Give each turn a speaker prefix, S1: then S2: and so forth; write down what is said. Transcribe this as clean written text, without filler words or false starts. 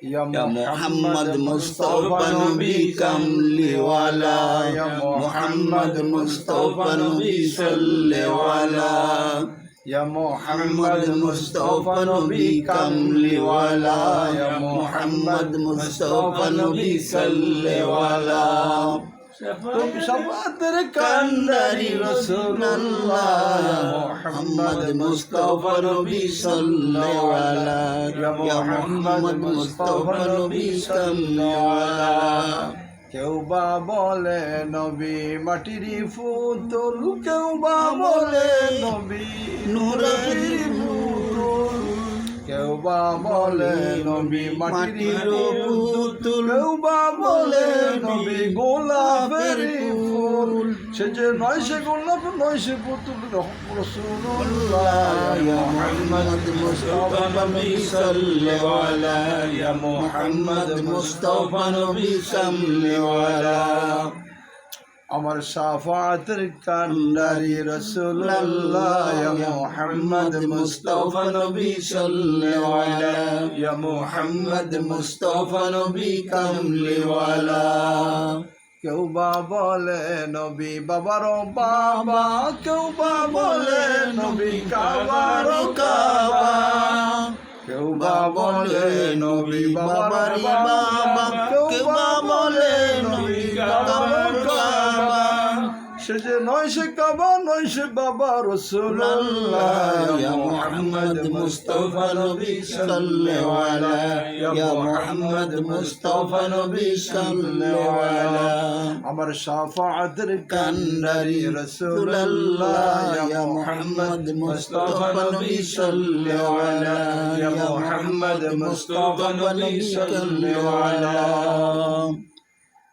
S1: Ya Muhammad Mustafa Nabi Kamliwala, Ya Muhammad Mustafa Nabi Salliwala, Ya Muhammad Mustafa Nabi Kamliwala, Ya Muhammad Mustafa Nabi Salliwala. तुम शफाअतेर कांडारी रसूलुल्लाह या मुहम्मद मुस्तफा नबी सल्लल्लाहु अलैहि या मुहम्मद मुस्तफा नबी सल्लल्लाहु अलैहि কেউ বা বলে নবী মাটির পুতুল কেউ বা বলে নবী নূরের পুতুল কেউ বা বলে নবী মাটির পুতুল কেউ বা বলে নবী গোলাপের ফুল সে যে নয় সে গোলাপ নয় সে পুতুল রাসূলুল্লাহ ইয়া মুহাম্মদ মুস্তাফা নবী সাল্লাল্লাহু আলাইহি ইয়া মুহাম্মদ মুস্তাফা নবী সাল্লাল্লাহু আলাইহি আমার শাফাআতের কান্ডারি রাসূলুল্লাহ ইয়া মুহাম্মদ মুস্তাফা নবী সাল্লাল্লাহু আলাইহি ইয়া মুহাম্মদ মুস্তাফা নবী কামলিওয়ালা কেউ বা বলে নবী বাবারও বাবা কেউ বা বলে নবী কাবারও কাবা কেউ বা বলে নবী বাবারই বাবা কেউ বা বলে নবী কাবার কাবা সে যে নয় সে কাবা নয় সে বাবা রাসূলুল্লাহ ইয়া মুহাম্মদ মুস্তাফা নবী সাল্লাল্লাহু আলাইহি ইয়া মুহাম্মদ মুস্তাফা নবী সাল্লাল্লাহু আলাইহি আমার শাফাআতের কান্ডারি রাসূলুল্লাহ ইয়া মুহাম্মদ মুস্তাফা নবী সাল্লাল্লাহু আলাইহি ইয়া মুহাম্মদ মুস্তাফা নবী সাল্লাল্লাহু আলাইহি